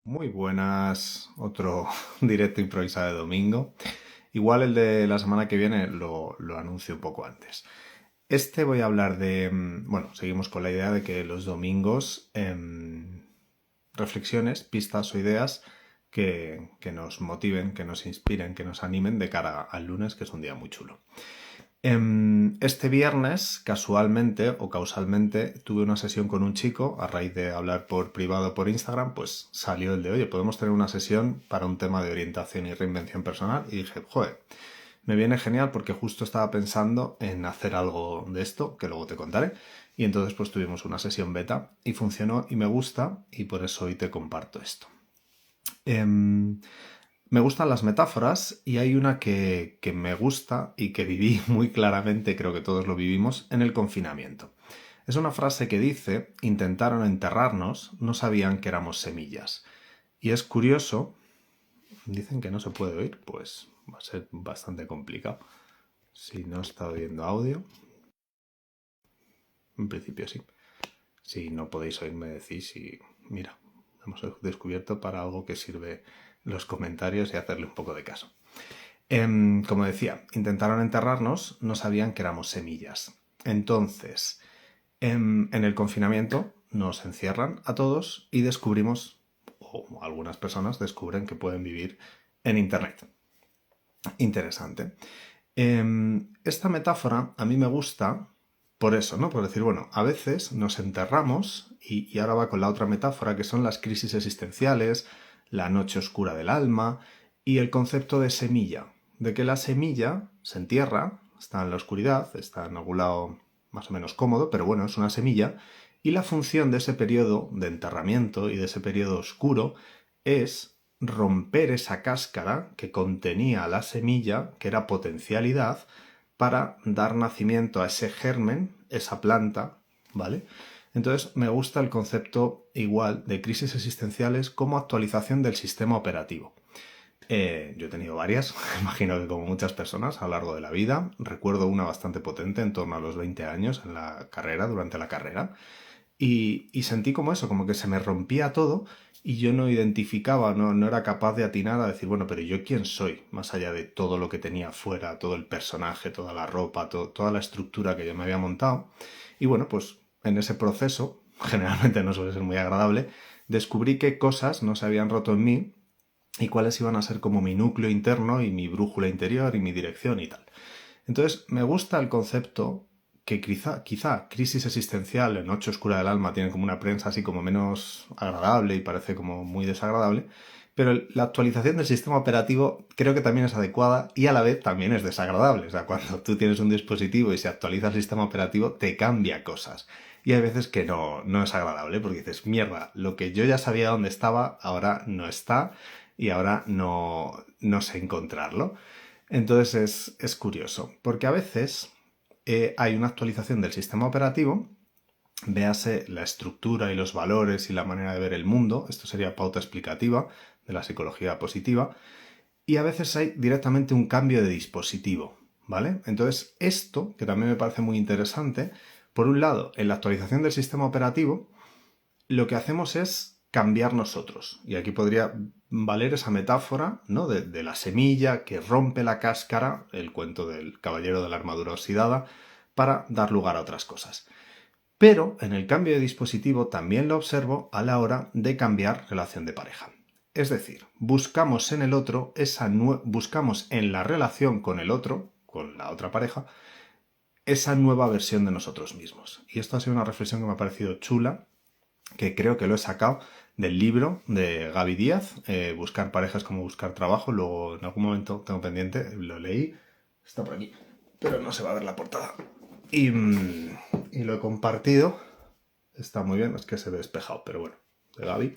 Muy buenas, otro directo improvisado de domingo. Igual el de la semana que viene lo anuncio un poco antes. Este voy a hablar de, bueno, seguimos con la idea de que los domingos, reflexiones, pistas o ideas que nos motiven, que nos inspiren, que nos animen de cara al lunes, que es un día muy chulo. Este viernes, casualmente o causalmente, tuve una sesión con un chico, a raíz de hablar por privado por Instagram, pues salió el de, oye, podemos tener una sesión para un tema de orientación y reinvención personal. Y dije, joder, me viene genial porque justo estaba pensando en hacer algo de esto, que luego te contaré. Y entonces pues tuvimos una sesión beta y funcionó y me gusta y por eso hoy te comparto esto. Em, Me gustan las metáforas y hay una que me gusta y que viví muy claramente, creo que todos lo vivimos, en el confinamiento. Es una frase que dice, intentaron enterrarnos, no sabían que éramos semillas. Y es curioso, dicen que no se puede oír, pues va a ser bastante complicado. Si no está oyendo audio, en principio sí. Si no podéis oírme decís y mira, hemos descubierto para algo que sirve los comentarios y hacerle un poco de caso. Como decía, intentaron enterrarnos, no sabían que éramos semillas. Entonces, en el confinamiento nos encierran a todos y descubrimos, o algunas personas descubren que pueden vivir en Internet. Interesante. Esta metáfora a mí me gusta por eso, ¿no? Por decir, bueno, a veces nos enterramos y ahora va con la otra metáfora que son las crisis existenciales, la noche oscura del alma y el concepto de semilla, de que la semilla se entierra, está en la oscuridad, está en algún lado más o menos cómodo, pero bueno, es una semilla y la función de ese periodo de enterramiento y de ese periodo oscuro es romper esa cáscara que contenía la semilla, que era potencialidad, para dar nacimiento a ese germen, esa planta, ¿vale? Entonces me gusta el concepto igual de crisis existenciales como actualización del sistema operativo. Yo he tenido varias, imagino que como muchas personas a lo largo de la vida. Recuerdo una bastante potente en torno a los 20 años en la carrera, durante la carrera, y sentí como eso, como que se me rompía todo y yo no identificaba, no era capaz de atinar a decir, bueno, pero yo quién soy, más allá de todo lo que tenía fuera, todo el personaje, toda la ropa, toda la estructura que yo me había montado. Y bueno, pues en ese proceso, generalmente no suele ser muy agradable, descubrí qué cosas no se habían roto en mí y cuáles iban a ser como mi núcleo interno y mi brújula interior y mi dirección y tal. Entonces, me gusta el concepto que quizá crisis existencial en Noche Oscura del Alma tiene como una prensa así como menos agradable y parece como muy desagradable, pero la actualización del sistema operativo creo que también es adecuada y a la vez también es desagradable. O sea, cuando tú tienes un dispositivo y se actualiza el sistema operativo, te cambia cosas. Y hay veces que no es agradable porque dices, mierda, lo que yo ya sabía dónde estaba, ahora no está y ahora no sé encontrarlo. Entonces es curioso, porque a veces hay una actualización del sistema operativo, véase la estructura y los valores y la manera de ver el mundo, esto sería pauta explicativa de la psicología positiva, y a veces hay directamente un cambio de dispositivo, ¿vale? Entonces esto, que también me parece muy interesante, por un lado, en la actualización del sistema operativo, lo que hacemos es cambiar nosotros. Y aquí podría valer esa metáfora, ¿no? De la semilla que rompe la cáscara, el cuento del caballero de la armadura oxidada, para dar lugar a otras cosas. Pero en el cambio de dispositivo también lo observo a la hora de cambiar relación de pareja. Es decir, buscamos en el otro buscamos en la relación con el otro, con la otra pareja, esa nueva versión de nosotros mismos. Y esto ha sido una reflexión que me ha parecido chula, que creo que lo he sacado del libro de Gaby Díaz, Buscar parejas como buscar trabajo. Luego en algún momento tengo pendiente, lo leí, está por aquí, pero no se va a ver la portada. Y lo he compartido, está muy bien, es que se ve despejado, pero bueno, de Gaby.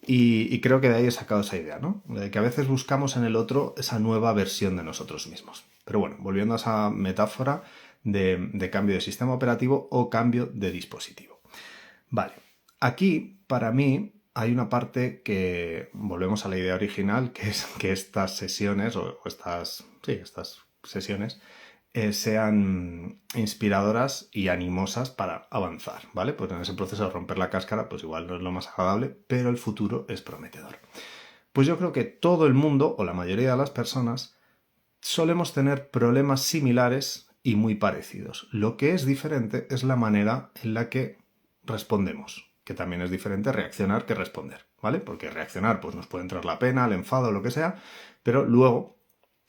Y creo que de ahí he sacado esa idea, ¿no? De que a veces buscamos en el otro esa nueva versión de nosotros mismos. Pero bueno, volviendo a esa metáfora de cambio de sistema operativo o cambio de dispositivo. Vale, aquí para mí hay una parte que, volvemos a la idea original, que es que estas sesiones, o estas sesiones, sean inspiradoras y animosas para avanzar, ¿vale? Pues en ese proceso de romper la cáscara, pues igual no es lo más agradable, pero el futuro es prometedor. Pues yo creo que todo el mundo, o la mayoría de las personas, solemos tener problemas similares y muy parecidos. Lo que es diferente es la manera en la que respondemos, que también es diferente reaccionar que responder, ¿vale? Porque reaccionar pues nos puede entrar la pena, el enfado, lo que sea, pero luego,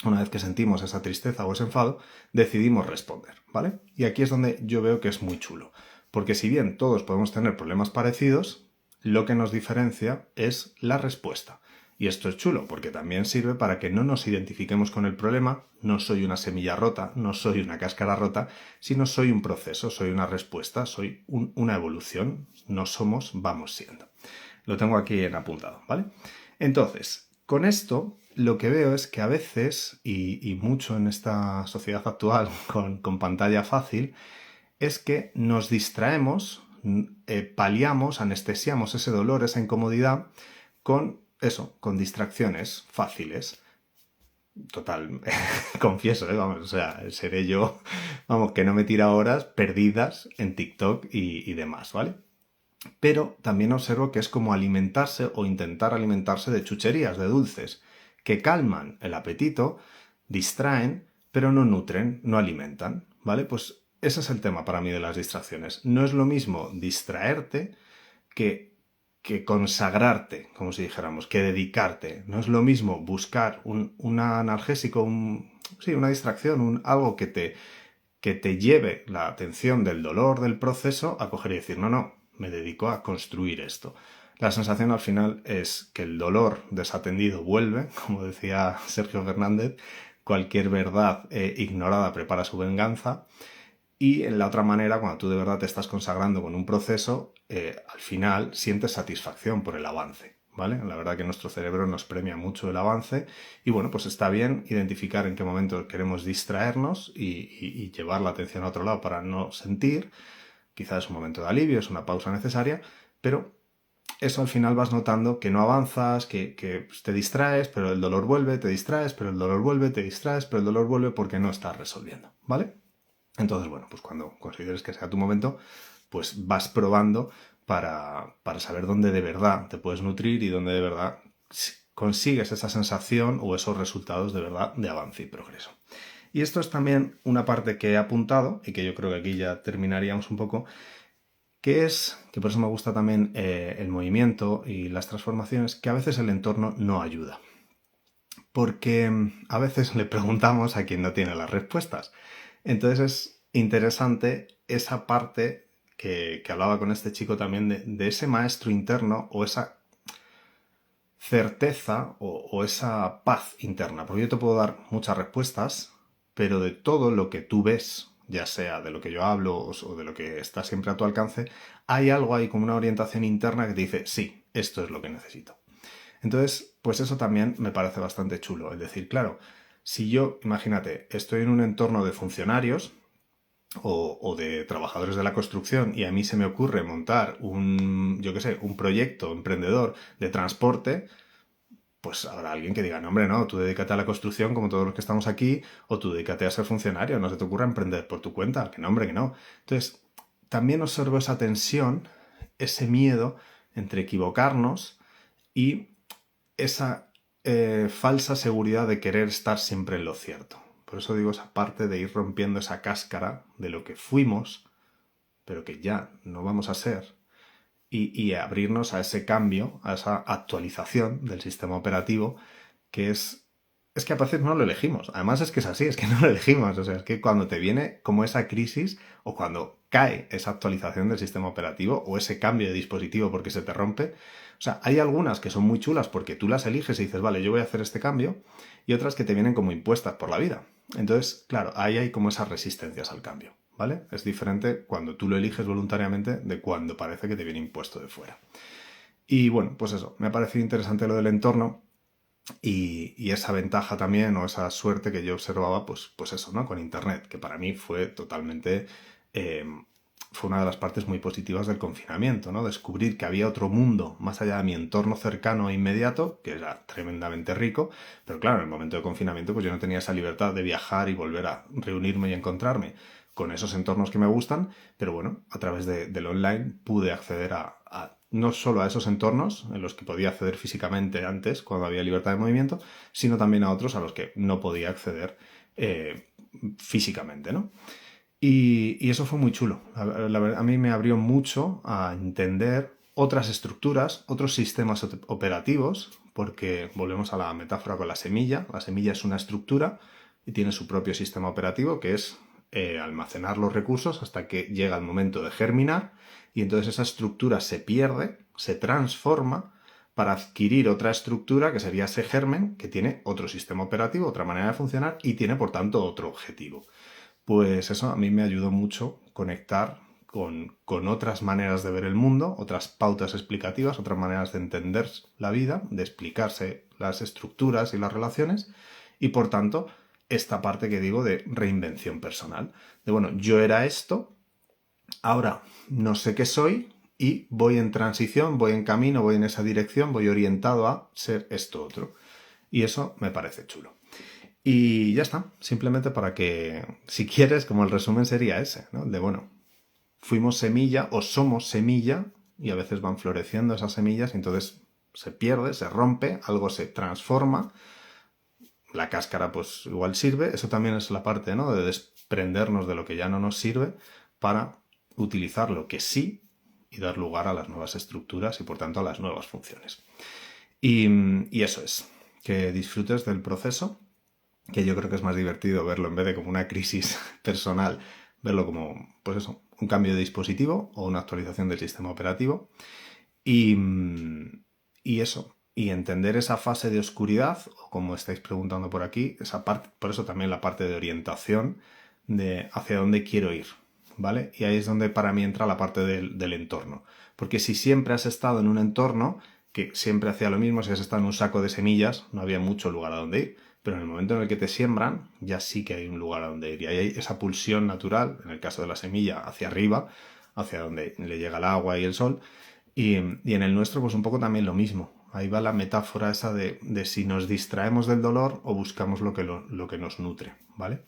una vez que sentimos esa tristeza o ese enfado, decidimos responder, ¿vale? Y aquí es donde yo veo que es muy chulo, porque si bien todos podemos tener problemas parecidos, lo que nos diferencia es la respuesta. Y esto es chulo, porque también sirve para que no nos identifiquemos con el problema, no soy una semilla rota, no soy una cáscara rota, sino soy un proceso, soy una respuesta, soy una evolución, no somos, vamos siendo. Lo tengo aquí en apuntado, ¿vale? Entonces, con esto lo que veo es que a veces, y mucho en esta sociedad actual con pantalla fácil, es que nos distraemos, paliamos, anestesiamos ese dolor, esa incomodidad, con eso, con distracciones fáciles. Total, confieso, vamos, o sea, seré yo, vamos, que no me tira horas perdidas en TikTok y demás, ¿vale? Pero también observo que es como alimentarse o intentar alimentarse de chucherías, de dulces, que calman el apetito, distraen, pero no nutren, no alimentan, ¿vale? Pues ese es el tema para mí de las distracciones. No es lo mismo distraerte que consagrarte, como si dijéramos, que dedicarte. No es lo mismo buscar un analgésico, una distracción, algo que te lleve la atención del dolor, del proceso, a coger y decir, no, me dedico a construir esto. La sensación al final es que el dolor desatendido vuelve, como decía Sergio Fernández, cualquier verdad ignorada prepara su venganza. Y en la otra manera, cuando tú de verdad te estás consagrando con un proceso, al final sientes satisfacción por el avance, ¿vale? La verdad que nuestro cerebro nos premia mucho el avance y bueno, pues está bien identificar en qué momento queremos distraernos y llevar la atención a otro lado para no sentir. Quizás es un momento de alivio, es una pausa necesaria, pero eso al final vas notando que no avanzas, que te distraes, pero el dolor vuelve, te distraes, pero el dolor vuelve, te distraes, pero el dolor vuelve porque no estás resolviendo, ¿vale? Entonces, bueno, pues cuando consideres que sea tu momento, pues vas probando para saber dónde de verdad te puedes nutrir y dónde de verdad consigues esa sensación o esos resultados de verdad de avance y progreso. Y esto es también una parte que he apuntado y que yo creo que aquí ya terminaríamos un poco, que por eso me gusta también el movimiento y las transformaciones, que a veces el entorno no ayuda. Porque a veces le preguntamos a quien no tiene las respuestas. Entonces es interesante esa parte que hablaba con este chico también de ese maestro interno o esa certeza o esa paz interna. Porque yo te puedo dar muchas respuestas, pero de todo lo que tú ves, ya sea de lo que yo hablo o de lo que está siempre a tu alcance, hay algo ahí como una orientación interna que te dice, sí, esto es lo que necesito. Entonces, pues eso también me parece bastante chulo. Es decir, claro, si yo, imagínate, estoy en un entorno de funcionarios o de trabajadores de la construcción y a mí se me ocurre montar un proyecto emprendedor de transporte, pues habrá alguien que diga, no, hombre, no, tú dedícate a la construcción como todos los que estamos aquí, o tú dedícate a ser funcionario, no se te ocurra emprender por tu cuenta, que no, hombre, que no. Entonces, también observo esa tensión, ese miedo entre equivocarnos y esa falsa seguridad de querer estar siempre en lo cierto. Por eso digo esa parte de ir rompiendo esa cáscara de lo que fuimos, pero que ya no vamos a ser, y abrirnos a ese cambio, a esa actualización del sistema operativo, que es que a veces no lo elegimos. Además es que es así, es que no lo elegimos. O sea, es que cuando te viene como esa crisis o cuando cae esa actualización del sistema operativo o ese cambio de dispositivo porque se te rompe, o sea, hay algunas que son muy chulas porque tú las eliges y dices, vale, yo voy a hacer este cambio, y otras que te vienen como impuestas por la vida. Entonces, claro, ahí hay como esas resistencias al cambio, ¿vale? Es diferente cuando tú lo eliges voluntariamente de cuando parece que te viene impuesto de fuera. Y bueno, pues eso, me ha parecido interesante lo del entorno y esa ventaja también o esa suerte que yo observaba, pues eso, ¿no? Con Internet, que para mí fue totalmente fue una de las partes muy positivas del confinamiento, ¿no? Descubrir que había otro mundo más allá de mi entorno cercano e inmediato, que era tremendamente rico, pero claro, en el momento de confinamiento pues yo no tenía esa libertad de viajar y volver a reunirme y encontrarme con esos entornos que me gustan, pero bueno, a través del online pude acceder a no solo a esos entornos en los que podía acceder físicamente antes, cuando había libertad de movimiento, sino también a otros a los que no podía acceder físicamente, ¿no? Y eso fue muy chulo. A mí me abrió mucho a entender otras estructuras, otros sistemas operativos, porque volvemos a la metáfora con la semilla. La semilla es una estructura y tiene su propio sistema operativo, que es almacenar los recursos hasta que llega el momento de germinar, y entonces esa estructura se pierde, se transforma para adquirir otra estructura que sería ese germen, que tiene otro sistema operativo, otra manera de funcionar y tiene por tanto otro objetivo. Pues eso a mí me ayudó mucho conectar con otras maneras de ver el mundo, otras pautas explicativas, otras maneras de entender la vida, de explicarse las estructuras y las relaciones, y por tanto esta parte que digo de reinvención personal. De bueno, yo era esto, ahora no sé qué soy y voy en transición, voy en camino, voy en esa dirección, voy orientado a ser esto otro. Y eso me parece chulo. Y ya está, simplemente para que, si quieres, como el resumen sería ese, ¿no? De bueno, fuimos semilla o somos semilla y a veces van floreciendo esas semillas y entonces se pierde, se rompe, algo se transforma, la cáscara pues igual sirve, eso también es la parte, ¿no? De desprendernos de lo que ya no nos sirve para utilizar lo que sí y dar lugar a las nuevas estructuras y por tanto a las nuevas funciones. Y eso es, que disfrutes del proceso, que yo creo que es más divertido verlo en vez de como una crisis personal, verlo como, pues eso, un cambio de dispositivo o una actualización del sistema operativo. Y eso, y entender esa fase de oscuridad, o como estáis preguntando por aquí, esa parte, por eso también la parte de orientación de hacia dónde quiero ir, ¿vale? Y ahí es donde para mí entra la parte del entorno. Porque si siempre has estado en un entorno que siempre hacía lo mismo, si has estado en un saco de semillas, no había mucho lugar a donde ir. Pero en el momento en el que te siembran, ya sí que hay un lugar a donde ir. Y ahí hay esa pulsión natural, en el caso de la semilla, hacia arriba, hacia donde le llega el agua y el sol. Y en el nuestro, pues un poco también lo mismo. Ahí va la metáfora esa de si nos distraemos del dolor o buscamos lo que nos nutre, ¿vale?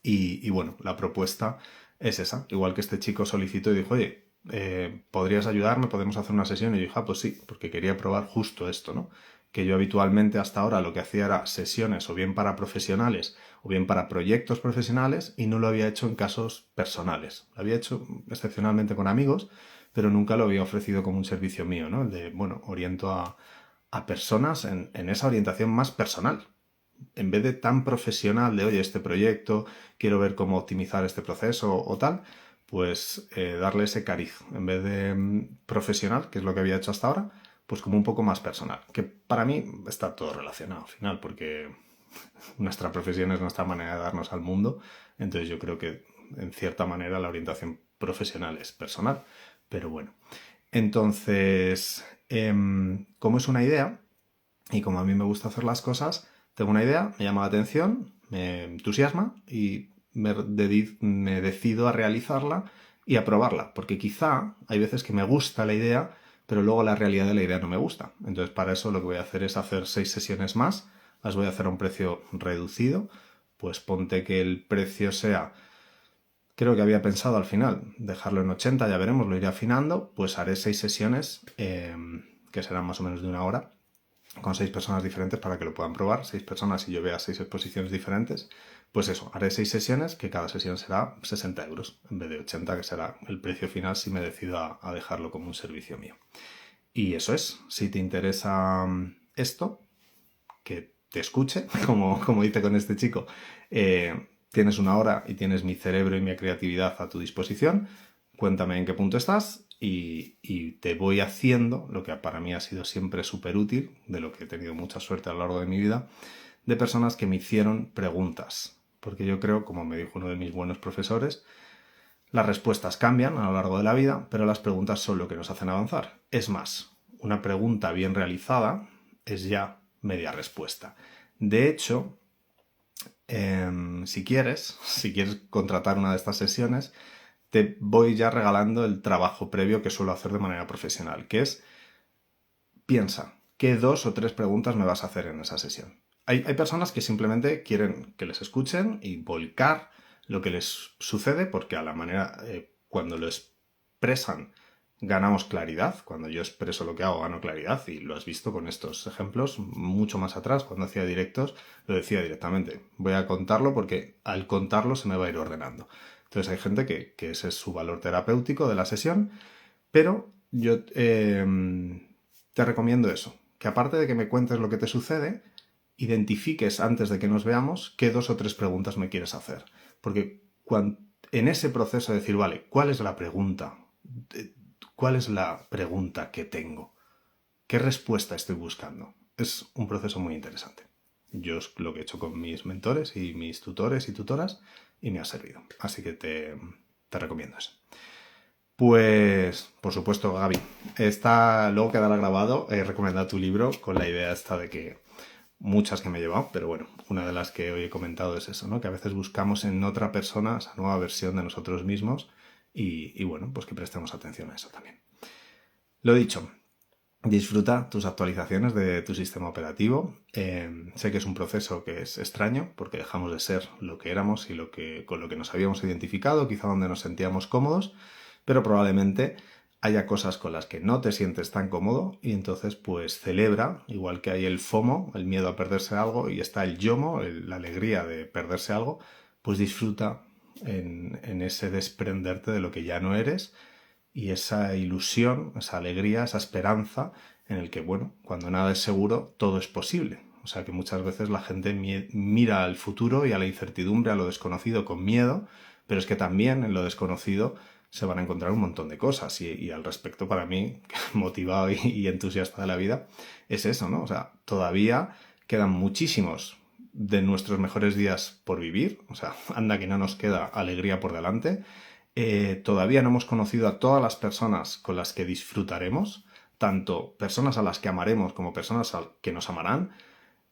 Y bueno, la propuesta es esa. Igual que este chico solicitó y dijo, oye, ¿podrías ayudarme? ¿Podemos hacer una sesión? Y yo dije, pues sí, porque quería probar justo esto, ¿no? Que yo habitualmente hasta ahora lo que hacía era sesiones o bien para profesionales o bien para proyectos profesionales y no lo había hecho en casos personales. Lo había hecho excepcionalmente con amigos, pero nunca lo había ofrecido como un servicio mío, ¿no? El de, bueno, oriento a personas en esa orientación más personal. En vez de tan profesional de, oye, este proyecto, quiero ver cómo optimizar este proceso o tal, pues darle ese cariz. En vez de profesional, que es lo que había hecho hasta ahora, pues como un poco más personal. Que para mí está todo relacionado al final, porque nuestra profesión es nuestra manera de darnos al mundo. Entonces yo creo que en cierta manera la orientación profesional es personal. Pero bueno. Entonces, como es una idea, y como a mí me gusta hacer las cosas, tengo una idea, me llama la atención, me entusiasma y me decido a realizarla y a probarla. Porque quizá hay veces que me gusta la idea, pero luego la realidad de la idea no me gusta. Entonces para eso lo que voy a hacer es hacer 6 sesiones más, las voy a hacer a un precio reducido. Pues ponte que el precio sea, creo que había pensado al final dejarlo en 80, ya veremos, lo iré afinando. Pues haré 6 sesiones, que serán más o menos de 1 hora, con 6 personas diferentes para que lo puedan probar, 6 personas y yo vea 6 exposiciones diferentes. Pues eso, haré 6 sesiones, que cada sesión será 60 euros, en vez de 80, que será el precio final si me decido a dejarlo como un servicio mío. Y eso es, si te interesa esto, que te escuche, como hice con este chico, tienes 1 hora y tienes mi cerebro y mi creatividad a tu disposición. Cuéntame en qué punto estás y te voy haciendo lo que para mí ha sido siempre súper útil, de lo que he tenido mucha suerte a lo largo de mi vida, de personas que me hicieron preguntas. Porque yo creo, como me dijo uno de mis buenos profesores, las respuestas cambian a lo largo de la vida, pero las preguntas son lo que nos hacen avanzar. Es más, una pregunta bien realizada es ya media respuesta. De hecho, si quieres contratar una de estas sesiones, te voy ya regalando el trabajo previo que suelo hacer de manera profesional, que es, piensa, ¿qué 2 o 3 preguntas me vas a hacer en esa sesión? Hay personas que simplemente quieren que les escuchen y volcar lo que les sucede, porque a la manera, cuando lo expresan, ganamos claridad. Cuando yo expreso lo que hago, gano claridad, y lo has visto con estos ejemplos. Mucho más atrás, cuando hacía directos, lo decía directamente. Voy a contarlo porque al contarlo se me va a ir ordenando. Entonces hay gente que ese es su valor terapéutico de la sesión, pero yo te recomiendo eso, que aparte de que me cuentes lo que te sucede, identifiques antes de que nos veamos qué 2 o 3 preguntas me quieres hacer. Porque en ese proceso de decir, vale, ¿cuál es la pregunta? ¿Cuál es la pregunta que tengo? ¿Qué respuesta estoy buscando? Es un proceso muy interesante. Yo es lo que he hecho con mis mentores y mis tutores y tutoras y me ha servido. Así que te recomiendo eso. Pues, por supuesto, Gaby, luego quedará grabado, he recomendado tu libro con la idea esta de que muchas que me he llevado, pero bueno, una de las que hoy he comentado es eso, ¿no? Que a veces buscamos en otra persona esa nueva versión de nosotros mismos y bueno, pues que prestemos atención a eso también. Lo dicho, disfruta tus actualizaciones de tu sistema operativo. Sé que es un proceso que es extraño porque dejamos de ser lo que éramos y con lo que nos habíamos identificado, quizá donde nos sentíamos cómodos, pero probablemente haya cosas con las que no te sientes tan cómodo y entonces pues celebra, igual que hay el FOMO, el miedo a perderse algo, y está el YOMO, la alegría de perderse algo, pues disfruta en ese desprenderte de lo que ya no eres y esa ilusión, esa alegría, esa esperanza en el que, bueno, cuando nada es seguro, todo es posible. O sea que muchas veces la gente mira al futuro y a la incertidumbre, a lo desconocido con miedo, pero es que también en lo desconocido se van a encontrar un montón de cosas y al respecto, para mí, motivado y entusiasta de la vida, es eso, ¿no? O sea, todavía quedan muchísimos de nuestros mejores días por vivir, o sea, anda que no nos queda alegría por delante. Todavía no hemos conocido a todas las personas con las que disfrutaremos, tanto personas a las que amaremos como personas que nos amarán,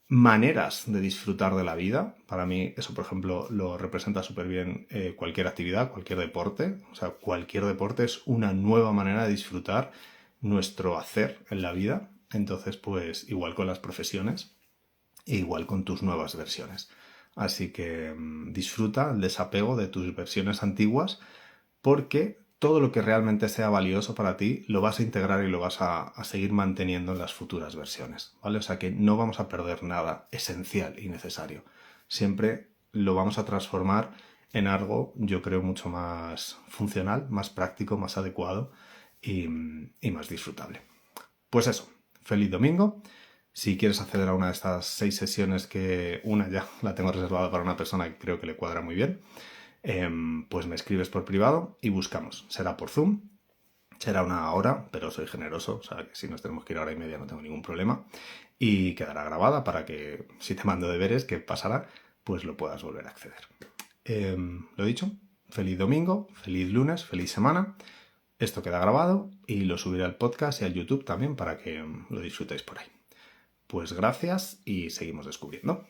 maneras de disfrutar de la vida. Para mí eso, por ejemplo, lo representa súper bien cualquier actividad, cualquier deporte. O sea, cualquier deporte es una nueva manera de disfrutar nuestro hacer en la vida. Entonces, pues igual con las profesiones e igual con tus nuevas versiones. Así que disfruta el desapego de tus versiones antiguas, porque todo lo que realmente sea valioso para ti lo vas a integrar y lo vas a seguir manteniendo en las futuras versiones, ¿vale? O sea que no vamos a perder nada esencial y necesario. Siempre lo vamos a transformar en algo, yo creo, mucho más funcional, más práctico, más adecuado y más disfrutable. Pues eso, feliz domingo. Si quieres acceder a una de estas 6 sesiones, que una ya la tengo reservada para una persona que creo que le cuadra muy bien, pues me escribes por privado y buscamos. Será por Zoom, será 1 hora, pero soy generoso, o sea que si nos tenemos que ir 1 hora y media no tengo ningún problema. Y quedará grabada para que, si te mando deberes, que pasará, pues lo puedas volver a acceder. Lo dicho, feliz domingo, feliz lunes, feliz semana. Esto queda grabado y lo subiré al podcast y al YouTube también para que lo disfrutéis por ahí. Pues gracias y seguimos descubriendo.